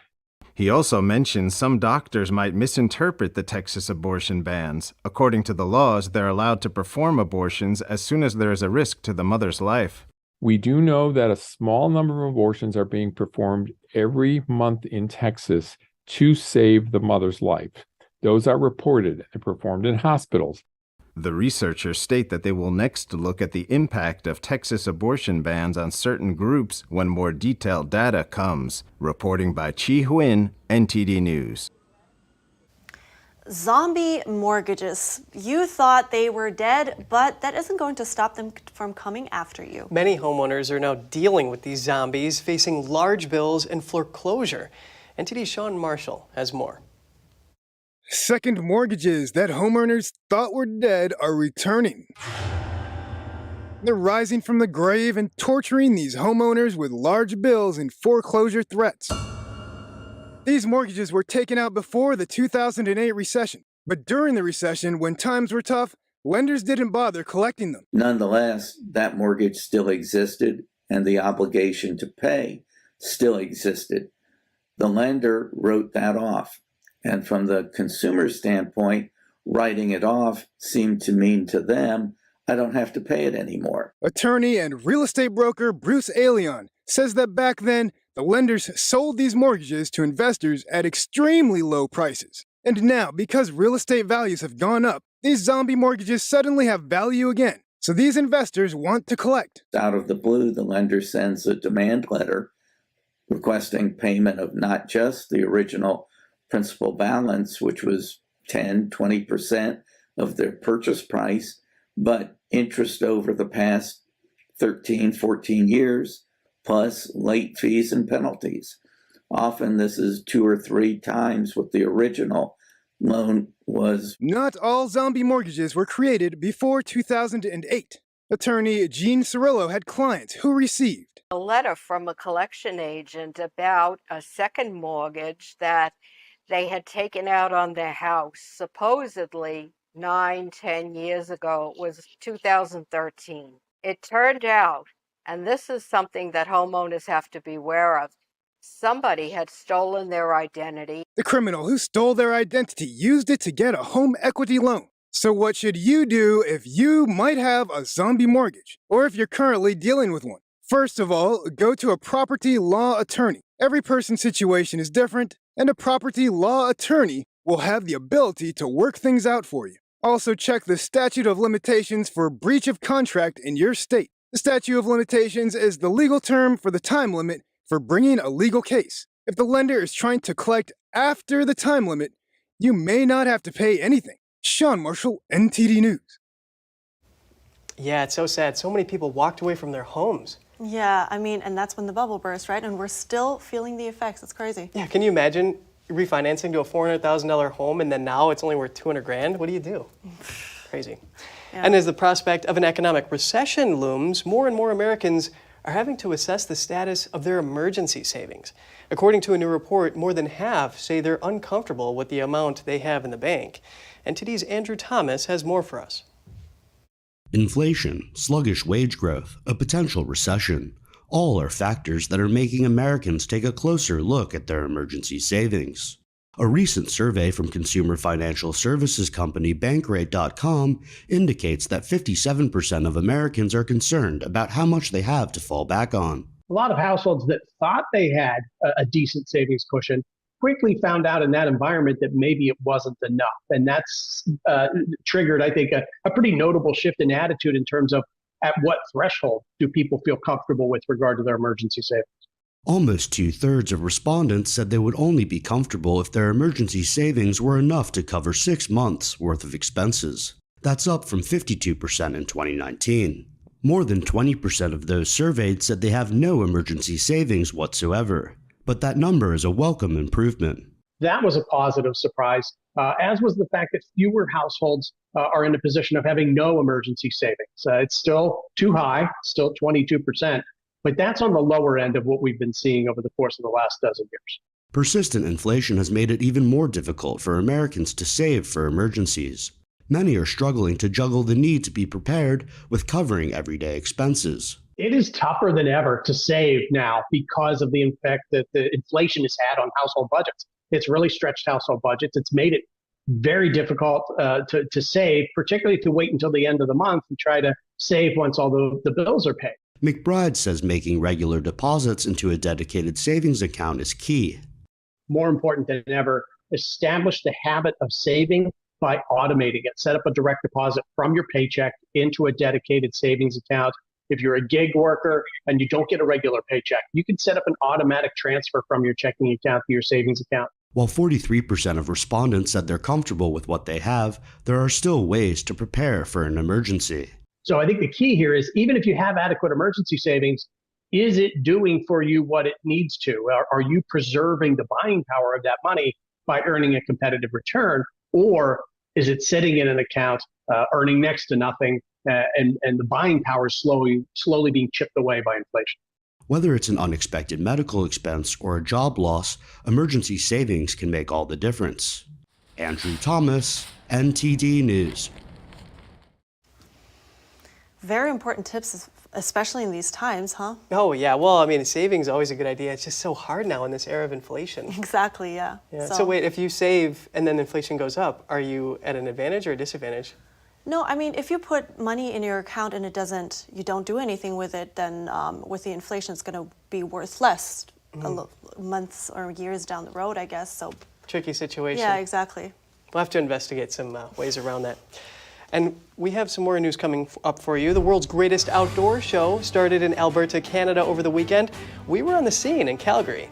He also mentioned some doctors might misinterpret the Texas abortion bans. According to the laws, they're allowed to perform abortions as soon as there is a risk to the mother's life. We do know that a small number of abortions are being performed every month in Texas to save the mother's life. Those are reported and performed in hospitals. The researchers state that they will next look at the impact of Texas abortion bans on certain groups when more detailed data comes. Reporting by Chi Huyn, NTD News. Zombie mortgages. You thought they were dead, but that isn't going to stop them from coming after you. Many homeowners are now dealing with these zombies, facing large bills and foreclosure. NTD's Sean Marshall has more. Second mortgages that homeowners thought were dead are returning. They're rising from the grave and torturing these homeowners with large bills and foreclosure threats. These mortgages were taken out before the 2008 recession, but during the recession, when times were tough, lenders didn't bother collecting them. Nonetheless, that mortgage still existed and the obligation to pay still existed. The lender wrote that off. And from the consumer standpoint, writing it off seemed to mean to them, I don't have to pay it anymore. Attorney and real estate broker Bruce Alion says that back then, the lenders sold these mortgages to investors at extremely low prices. And now, because real estate values have gone up, these zombie mortgages suddenly have value again. So these investors want to collect. Out of the blue, the lender sends a demand letter requesting payment of not just the original principal balance, which was 10-20% of their purchase price, but interest over the past 13-14 years, plus late fees and penalties. Often this is 2 or 3 times what the original loan was. Not all zombie mortgages were created before 2008. Attorney Jean Cirillo had clients who received a letter from a collection agent about a second mortgage that they had taken out on their house, supposedly 9-10 years ago. It was 2013. It turned out, and this is something that homeowners have to be aware of, somebody had stolen their identity. The criminal who stole their identity used it to get a home equity loan. So what should you do if you might have a zombie mortgage, or if you're currently dealing with one? First of all, go to a property law attorney. Every person's situation is different, and a property law attorney will have the ability to work things out for you. Also check the statute of limitations for breach of contract in your state. The statute of limitations is the legal term for the time limit for bringing a legal case. If the lender is trying to collect after the time limit, you may not have to pay anything. Sean Marshall, NTD News. Yeah, it's so sad. So many people walked away from their homes. Yeah, I mean, and that's when the bubble burst, right? And we're still feeling the effects. It's crazy. Yeah, can you imagine refinancing to a $400,000 home and then now it's only worth $200,000? What do you do? Crazy. Yeah. And as the prospect of an economic recession looms, more and more Americans are having to assess the status of their emergency savings. According to a new report, more than half say they're uncomfortable with the amount they have in the bank. NTD's Andrew Thomas has more for us. Inflation, sluggish wage growth, a potential recession, all are factors that are making Americans take a closer look at their emergency savings. A recent survey from consumer financial services company Bankrate.com indicates that 57% of Americans are concerned about how much they have to fall back on. A lot of households that thought they had a decent savings cushion quickly found out in that environment that maybe it wasn't enough. And that's triggered, I think, a pretty notable shift in attitude in terms of at what threshold do people feel comfortable with regard to their emergency savings. Almost 2/3 of respondents said they would only be comfortable if their emergency savings were enough to cover 6 months' worth of expenses. That's up from 52% in 2019. More than 20% of those surveyed said they have no emergency savings whatsoever. But that number is a welcome improvement. That was a positive surprise, as was the fact that fewer households are in a position of having no emergency savings. It's still too high, still 22%, but that's on the lower end of what we've been seeing over the course of the last dozen years. Persistent inflation has made it even more difficult for Americans to save for emergencies. Many are struggling to juggle the need to be prepared with covering everyday expenses. It is tougher than ever to save now because of the effect that the inflation has had on household budgets. It's really stretched household budgets. It's made it very difficult to save, particularly if you wait until the end of the month and try to save once all the bills are paid. McBride says making regular deposits into a dedicated savings account is key. More important than ever, establish the habit of saving by automating it. Set up a direct deposit from your paycheck into a dedicated savings account. If you're a gig worker and you don't get a regular paycheck, you can set up an automatic transfer from your checking account to your savings account. While 43% of respondents said they're comfortable with what they have, there are still ways to prepare for an emergency. So I think the key here is, even if you have adequate emergency savings, is it doing for you what it needs to? Are you preserving the buying power of that money by earning a competitive return? Or is it sitting in an account, earning next to nothing, and the buying power is slowly being chipped away by inflation? Whether it's an unexpected medical expense or a job loss, emergency savings can make all the difference. Andrew Thomas, NTD News. Very important tips, especially in these times, huh? Oh, yeah. Well, I mean, saving is always a good idea. It's just so hard now in this era of inflation. Exactly, yeah. So wait, if you save and then inflation goes up, are you at an advantage or a disadvantage? No, I mean, if you put money in your account and you don't do anything with it, then with the inflation, it's going to be worth less months or years down the road, I guess. So tricky situation. Yeah, exactly. We'll have to investigate some ways around that. And we have some more news coming up for you. The world's greatest outdoor show started in Alberta, Canada over the weekend. We were on the scene in Calgary.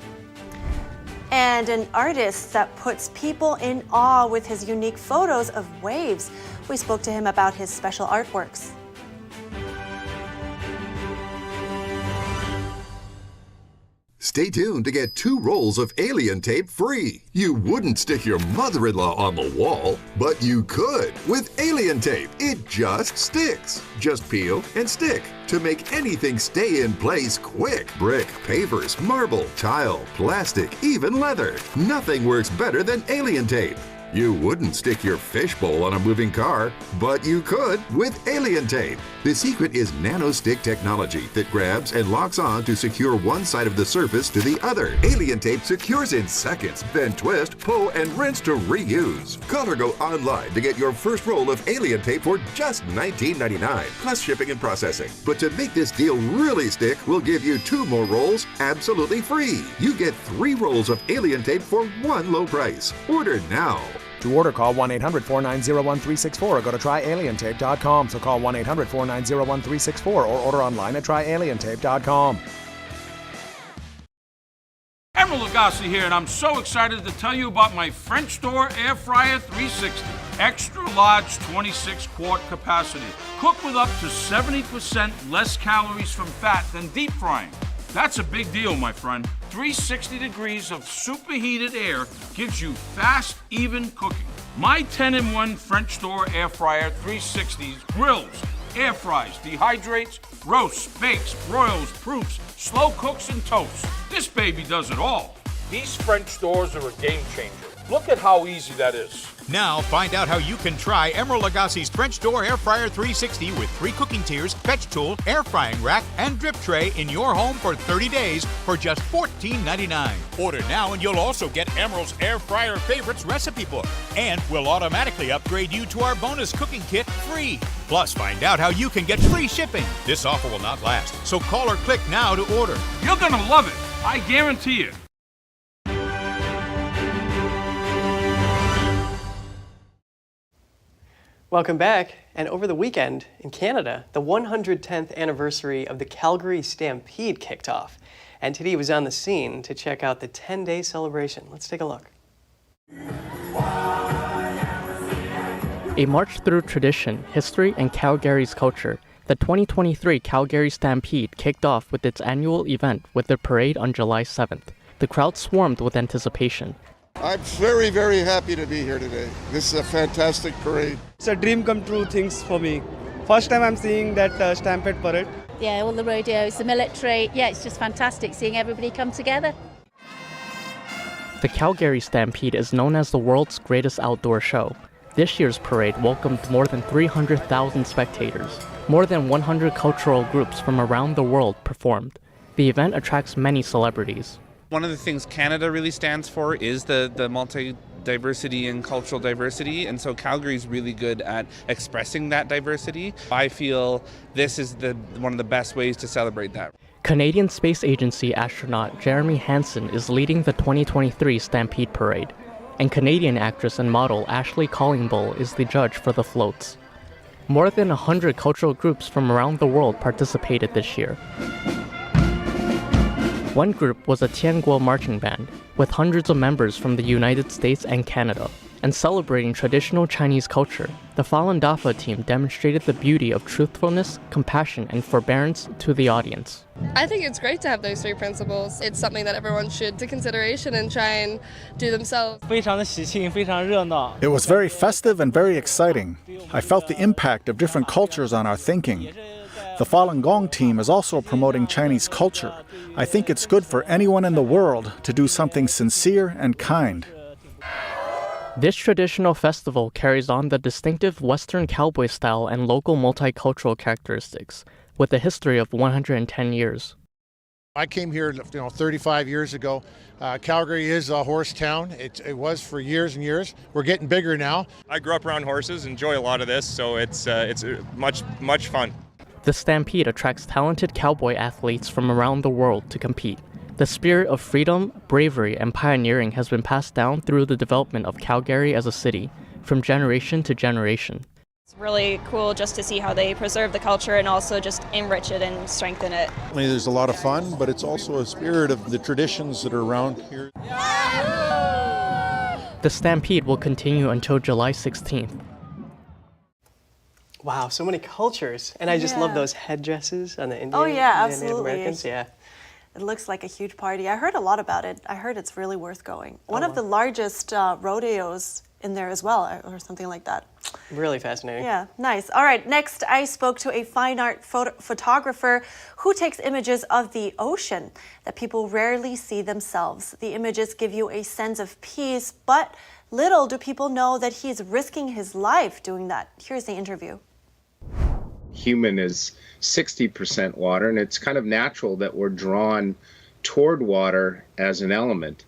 And an artist that puts people in awe with his unique photos of waves. We spoke to him about his special artworks. Stay tuned to get 2 rolls of alien tape free. You wouldn't stick your mother-in-law on the wall, but you could with alien tape. It just sticks. Just peel and stick to make anything stay in place quick. Brick, pavers, marble, tile, plastic, even leather. Nothing works better than alien tape. You wouldn't stick your fishbowl on a moving car, but you could with alien tape. The secret is nano-stick technology that grabs and locks on to secure one side of the surface to the other. Alien tape secures in seconds, then twist, pull, and rinse to reuse. Call or go online to get your first roll of alien tape for just $19.99, plus shipping and processing. But to make this deal really stick, we'll give you 2 more rolls absolutely free. You get 3 rolls of alien tape for one low price. Order now. To order, call 1-800-490-1364 or go to tryalientape.com. So call 1-800-490-1364 or order online at tryalientape.com. Emeril Lagasse here, and I'm so excited to tell you about my French door Air Fryer 360. Extra large 26-quart capacity. Cook with up to 70% less calories from fat than deep frying. That's a big deal, my friend. 360 degrees of superheated air gives you fast, even cooking. My 10-in-1 French door Air Fryer 360s grills, air fries, dehydrates, roasts, bakes, broils, proofs, slow cooks, and toasts. This baby does it all. These French doors are a game changer. Look at how easy that is. Now find out how you can try Emeril Lagasse's French Door Air Fryer 360 with 3 cooking tiers, fetch tool, air frying rack, and drip tray in your home for 30 days for just $14.99. Order now and you'll also get Emeril's Air Fryer Favorites recipe book. And we'll automatically upgrade you to our bonus cooking kit free. Plus, find out how you can get free shipping. This offer will not last, so call or click now to order. You're gonna love it, I guarantee it. Welcome back. And over the weekend in Canada, the 110th anniversary of the Calgary Stampede kicked off. NTD was on the scene to check out the 10-day celebration. Let's take a look. A march through tradition, history, and Calgary's culture, the 2023 Calgary Stampede kicked off with its annual event with the parade on July 7th. The crowd swarmed with anticipation. I'm very, very happy to be here today. This is a fantastic parade. It's a dream come true things for me. First time I'm seeing that Stampede parade. Yeah, all the rodeos, the military. Yeah, it's just fantastic seeing everybody come together. The Calgary Stampede is known as the world's greatest outdoor show. This year's parade welcomed more than 300,000 spectators. More than 100 cultural groups from around the world performed. The event attracts many celebrities. One of the things Canada really stands for is the multi-diversity and cultural diversity, and so Calgary is really good at expressing that diversity. I feel this is one of the best ways to celebrate that. Canadian Space Agency astronaut Jeremy Hansen is leading the 2023 Stampede Parade, and Canadian actress and model Ashley Collingbull is the judge for the floats. More than 100 cultural groups from around the world participated this year. One group was a Tianguo marching band, with hundreds of members from the United States and Canada. And celebrating traditional Chinese culture, the Falun Dafa team demonstrated the beauty of truthfulness, compassion, and forbearance to the audience. I think it's great to have those three principles. It's something that everyone should take consideration and try and do themselves. It was very festive and very exciting. I felt the impact of different cultures on our thinking. The Falun Gong team is also promoting Chinese culture. I think it's good for anyone in the world to do something sincere and kind. This traditional festival carries on the distinctive Western cowboy style and local multicultural characteristics, with a history of 110 years. I came here 35 years ago. Calgary is a horse town. It was for years and years. We're getting bigger now. I grew up around horses, enjoy a lot of this, so it's much fun. The Stampede attracts talented cowboy athletes from around the world to compete. The spirit of freedom, bravery, and pioneering has been passed down through the development of Calgary as a city, from generation to generation. It's really cool just to see how they preserve the culture and also just enrich it and strengthen it. There's a lot of fun, but it's also a spirit of the traditions that are around here. The Stampede will continue until July 16th. Wow, so many cultures. And I just love those headdresses on the Indian, Oh yeah, Native absolutely. Americans. Yeah. It looks like a huge party. I heard a lot about it. I heard it's really worth going. One of the largest rodeos in there as well, or something like that. Really fascinating. Yeah, nice. All right, next I spoke to a fine art photographer who takes images of the ocean that people rarely see themselves. The images give you a sense of peace, but little do people know that he's risking his life doing that. Here's the interview. Human is 60% water, and it's kind of natural that we're drawn toward water as an element.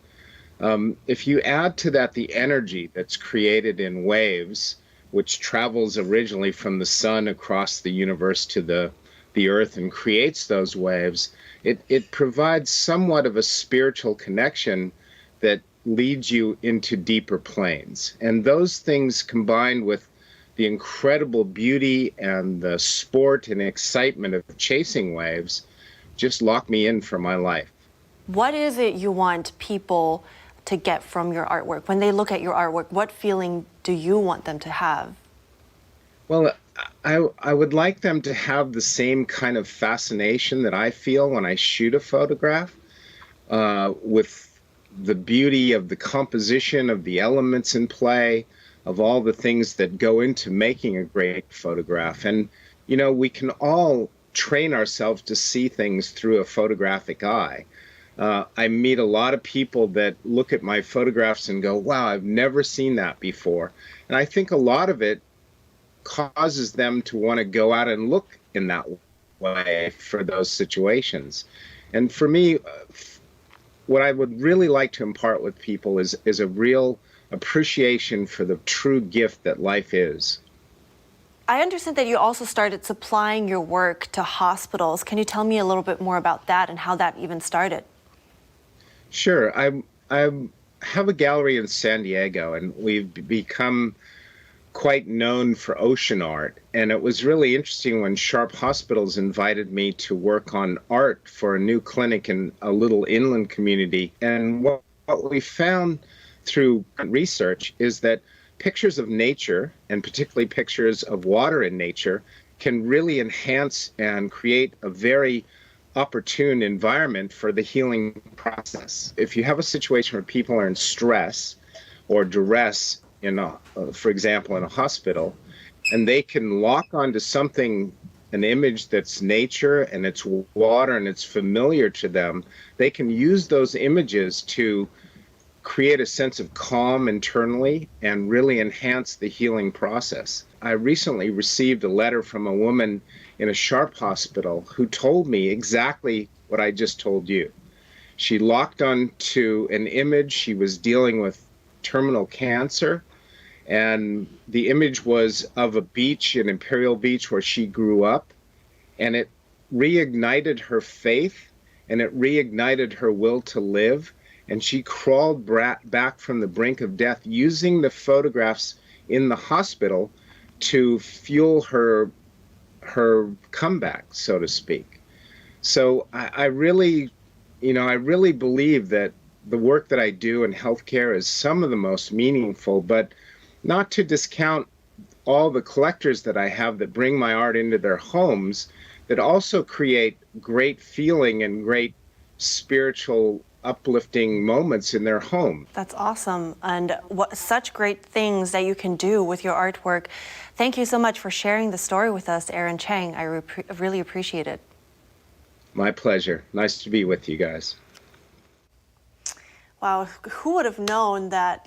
If you add to that the energy that's created in waves, which travels originally from the sun across the universe to the earth and creates those waves, it provides somewhat of a spiritual connection that leads you into deeper planes. And those things combined with the incredible beauty and the sport and excitement of chasing waves just lock me in for my life. What is it you want people to get from your artwork? When they look at your artwork, what feeling do you want them to have? Well, I would like them to have the same kind of fascination that I feel when I shoot a photograph, with the beauty of the composition, of the elements in play, of all the things that go into making a great photograph. And, we can all train ourselves to see things through a photographic eye. I meet a lot of people that look at my photographs and go, wow, I've never seen that before. And I think a lot of it causes them to want to go out and look in that way for those situations. And for me, what I would really like to impart with people is a real appreciation for the true gift that life is. I understand that you also started supplying your work to hospitals. Can you tell me a little bit more about that and how that even started? Sure. I have a gallery in San Diego, and we've become quite known for ocean art. And it was really interesting when Sharp Hospitals invited me to work on art for a new clinic in a little inland community. And what we found through research is that pictures of nature, and particularly pictures of water in nature, can really enhance and create a very opportune environment for the healing process. If you have a situation where people are in stress or duress, for example, in a hospital, and they can lock onto something, an image that's nature and it's water and it's familiar to them, they can use those images to create a sense of calm internally and really enhance the healing process. I recently received a letter from a woman in a Sharp hospital who told me exactly what I just told you. She locked onto an image. She was dealing with terminal cancer, and the image was of a beach in Imperial Beach where she grew up, and it reignited her faith, and it reignited her will to live, and she crawled back from the brink of death using the photographs in the hospital to fuel her comeback, so to speak. So I really believe that the work that I do in healthcare is some of the most meaningful, but not to discount all the collectors that I have that bring my art into their homes that also create great feeling and great spiritual uplifting moments in their home. That's awesome, and such great things that you can do with your artwork. Thank you so much for sharing the story with us, Aaron Chang. I really appreciate it. My pleasure. Nice to be with you guys. Wow, who would have known that,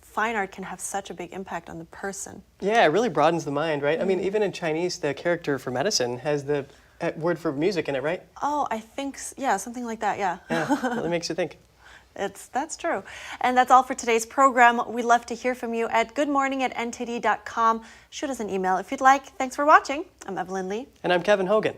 fine art can have such a big impact on the person? Yeah, it really broadens the mind, right? I mean, even in Chinese, the character for medicine has the word for music in it, right? Oh, I think, yeah, something like that, yeah. Yeah, really makes you think. That's true. And that's all for today's program. We'd love to hear from you at goodmorning@ntd.com. Shoot us an email if you'd like. Thanks for watching. I'm Evelyn Lee. And I'm Kevin Hogan.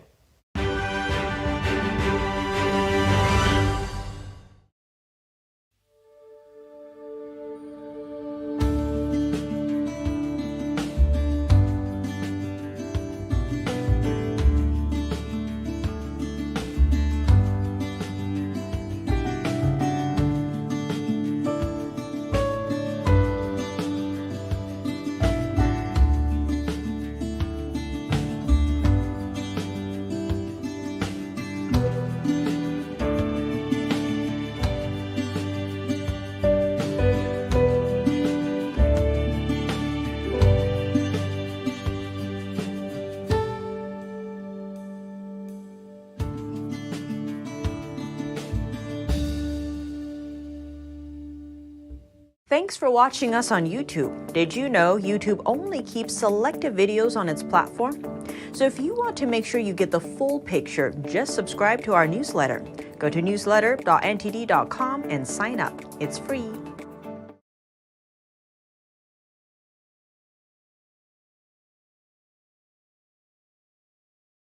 Thanks for watching us on YouTube. Did you know YouTube only keeps selective videos on its platform? So if you want to make sure you get the full picture, just subscribe to our newsletter. Go to newsletter.ntd.com and sign up. It's free.